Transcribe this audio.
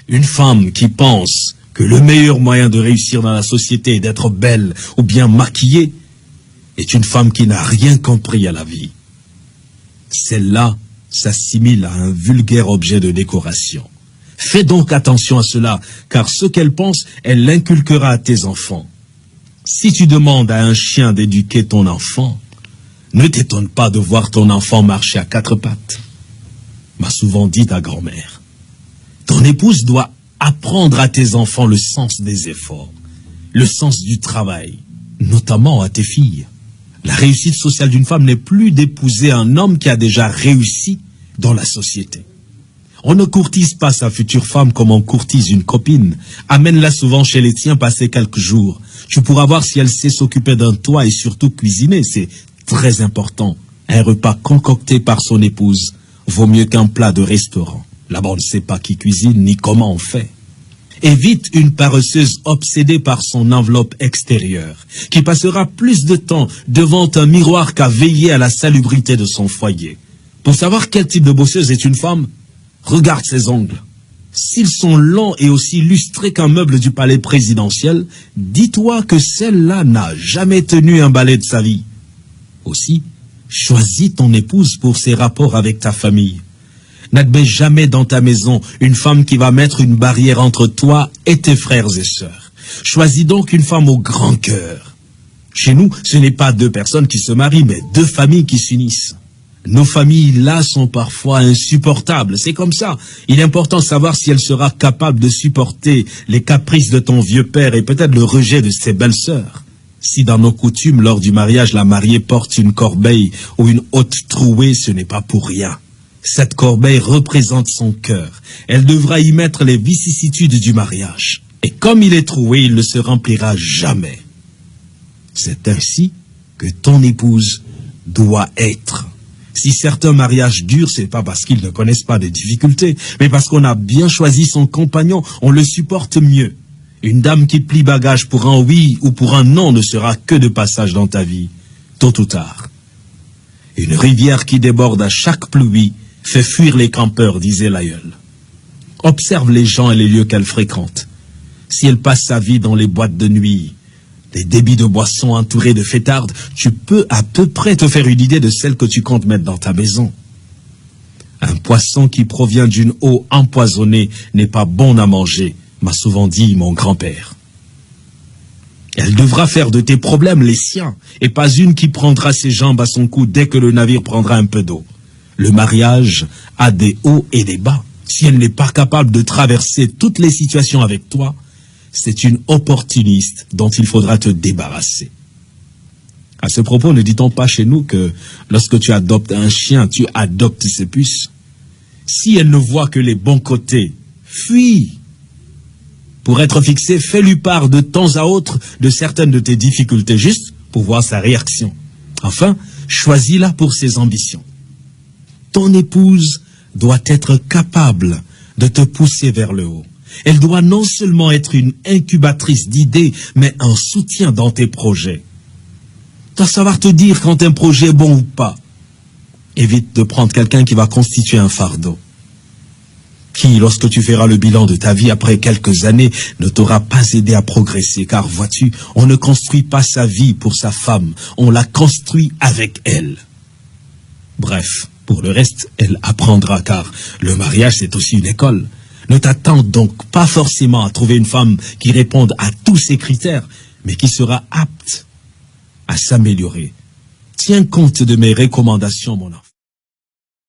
Une femme qui pense que le meilleur moyen de réussir dans la société est d'être belle ou bien maquillée est une femme qui n'a rien compris à la vie. Celle-là s'assimile à un vulgaire objet de décoration. Fais donc attention à cela, car ce qu'elle pense, elle l'inculquera à tes enfants. Si tu demandes à un chien d'éduquer ton enfant, ne t'étonne pas de voir ton enfant marcher à quatre pattes. M'a souvent dit ta grand-mère. Ton épouse doit apprendre à tes enfants le sens des efforts, le sens du travail, notamment à tes filles. La réussite sociale d'une femme n'est plus d'épouser un homme qui a déjà réussi dans la société. On ne courtise pas sa future femme comme on courtise une copine. Amène-la souvent chez les tiens passer quelques jours. Tu pourras voir si elle sait s'occuper d'un toit et surtout cuisiner. C'est très important. Un repas concocté par son épouse vaut mieux qu'un plat de restaurant. Là-bas, on ne sait pas qui cuisine ni comment on fait. Évite une paresseuse obsédée par son enveloppe extérieure, qui passera plus de temps devant un miroir qu'à veiller à la salubrité de son foyer. Pour savoir quel type de bosseuse est une femme, regarde ses ongles. S'ils sont longs et aussi lustrés qu'un meuble du palais présidentiel, dis-toi que celle-là n'a jamais tenu un balai de sa vie. Aussi, choisis ton épouse pour ses rapports avec ta famille. N'admets jamais dans ta maison une femme qui va mettre une barrière entre toi et tes frères et sœurs. Choisis donc une femme au grand cœur. Chez nous, ce n'est pas deux personnes qui se marient, mais deux familles qui s'unissent. Nos familles, là, sont parfois insupportables. C'est comme ça. Il est important de savoir si elle sera capable de supporter les caprices de ton vieux père et peut-être le rejet de ses belles-sœurs. Si dans nos coutumes, lors du mariage, la mariée porte une corbeille ou une haute trouée, ce n'est pas pour rien. Cette corbeille représente son cœur. Elle devra y mettre les vicissitudes du mariage. Et comme il est troué, il ne se remplira jamais. C'est ainsi que ton épouse doit être. Si certains mariages durent, c'est pas parce qu'ils ne connaissent pas de difficultés, mais parce qu'on a bien choisi son compagnon, on le supporte mieux. Une dame qui plie bagage pour un oui ou pour un non ne sera que de passage dans ta vie, tôt ou tard. Une rivière qui déborde à chaque pluie fait fuir les campeurs, disait l'aïeul. Observe les gens et les lieux qu'elle fréquente. Si elle passe sa vie dans les boîtes de nuit, les débits de boissons entourés de fêtardes, tu peux à peu près te faire une idée de celle que tu comptes mettre dans ta maison. Un poisson qui provient d'une eau empoisonnée n'est pas bon à manger, m'a souvent dit mon grand-père. Elle devra faire de tes problèmes les siens, et pas une qui prendra ses jambes à son cou dès que le navire prendra un peu d'eau. Le mariage a des hauts et des bas. Si elle n'est pas capable de traverser toutes les situations avec toi, c'est une opportuniste dont il faudra te débarrasser. À ce propos, ne dit-on pas chez nous que lorsque tu adoptes un chien, tu adoptes ses puces? Si elle ne voit que les bons côtés, fuis. Pour être fixé, fais-lui part de temps à autre de certaines de tes difficultés, juste pour voir sa réaction. Enfin, choisis-la pour ses ambitions. Ton épouse doit être capable de te pousser vers le haut. Elle doit non seulement être une incubatrice d'idées, mais un soutien dans tes projets. Tu dois savoir te dire quand un projet est bon ou pas. Évite de prendre quelqu'un qui va constituer un fardeau. Qui, lorsque tu feras le bilan de ta vie après quelques années, ne t'aura pas aidé à progresser. Car vois-tu, on ne construit pas sa vie pour sa femme, on la construit avec elle. Bref, pour le reste, elle apprendra, car le mariage c'est aussi une école. Ne t'attends donc pas forcément à trouver une femme qui réponde à tous ces critères, mais qui sera apte à s'améliorer. Tiens compte de mes recommandations, mon enfant.